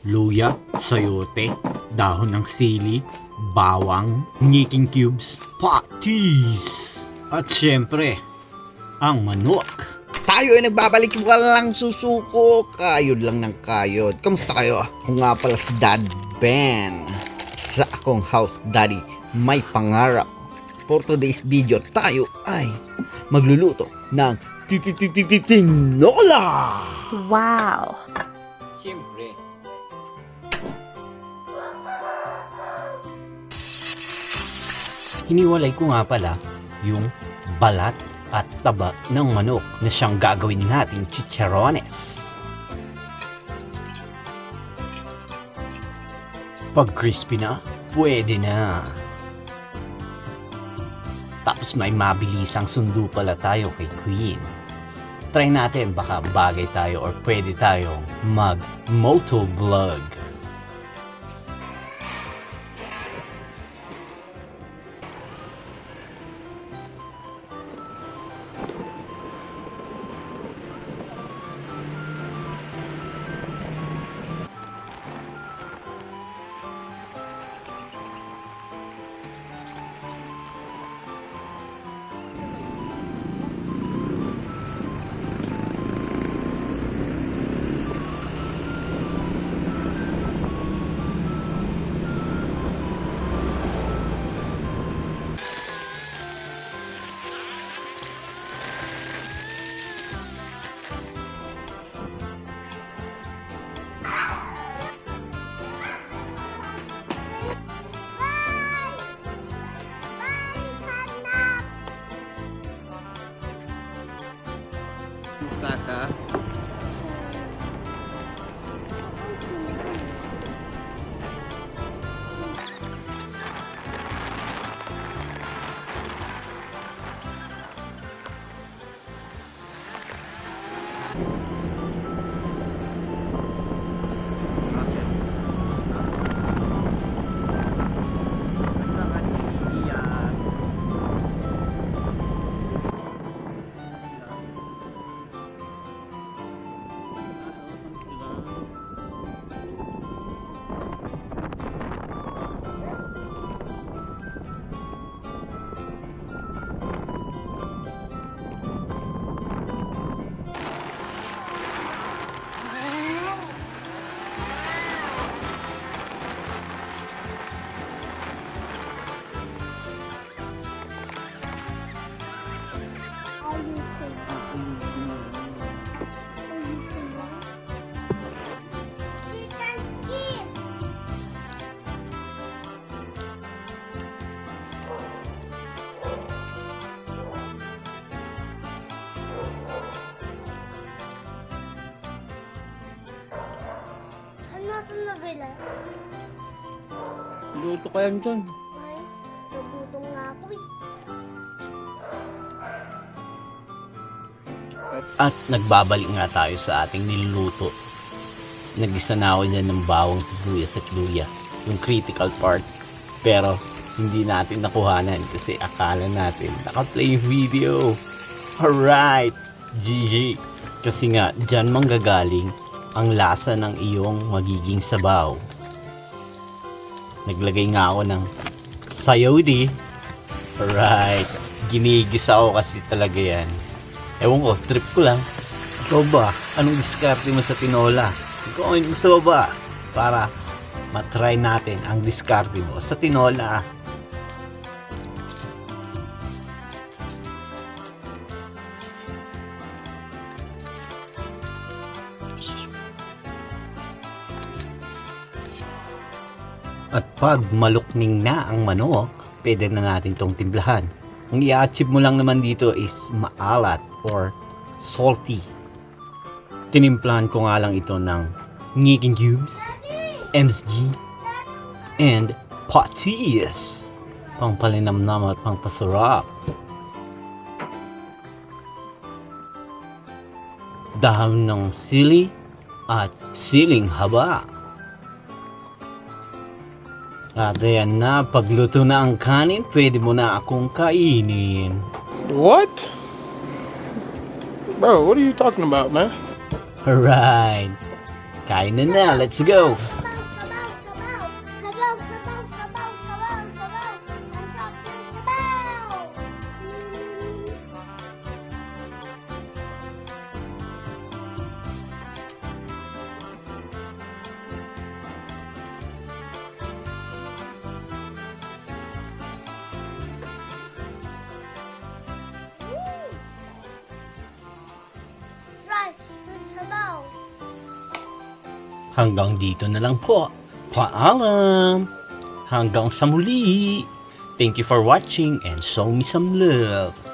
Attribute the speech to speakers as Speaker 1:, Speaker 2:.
Speaker 1: luya, sayote, dahon ng sili, bawang, ngiking cubes, patis, at syempre, ang manok.
Speaker 2: Tayo ay nagbabalik walang susuko. Kayod lang ng kayod. Kamusta kayo? Kung nga pala si Dad Ben. Sa akong house daddy, may pangarap. For today's video, tayo ay magluluto ng tinola.
Speaker 3: Wow!
Speaker 1: Siyempre. Hiniwalay ko nga pala yung balat at taba ng manok na siyang gagawin nating chicharones. Pag crispy na, pwede na. Tapos may mabilisang sundo pala tayo kay Queen. Try natin, baka bagay tayo or pwede tayong mag-motovlog.
Speaker 2: Kamusta ka?
Speaker 4: Chicken skin. Ano ito nabila?
Speaker 2: Luto ka yan dyan.
Speaker 4: Ay, nagutom nga ako eh.
Speaker 1: At nagbabalik nga tayo sa ating niluluto. Nagisa na ako dyan ng bawang, sibuyas at luya. Yung critical part. Pero hindi natin nakuhanan kasi akala natin naka-play video. Alright, GG. Kasi nga, dyan manggagaling ang lasa ng iyong magiging sabaw. Naglagay nga ako ng sayodi. Alright, ginigisa ako kasi talaga yan. Ewan ko, trip ko lang. Ikaw ba? Anong diskarte mo sa tinola? Comment mo sa baba para matry natin ang diskarte mo sa tinola. At pag malukning na ang manok, pwede na natin tong timplahan. Ang i-achieve mo lang naman dito is maalat or salty. Tinimplahan ko nga lang ito ng ngiking cubes, MSG, and patis. Pangpalinamnam at pangpasarap. Dahon ng sili at siling haba. At ayan na, pagluto na ang kanin, pwede mo na akong kainin.
Speaker 5: What? Bro, what are you talking about, man?
Speaker 1: Alright. Kain na, let's go!
Speaker 4: Sabaw, sabaw, sabaw, sabaw, sabaw, sabaw, sabaw, ang sarap ng sabaw. Rice with sabaw.
Speaker 1: Hanggang dito na lang po. Paalam! Hanggang sa muli! Thank you for watching and show me some love!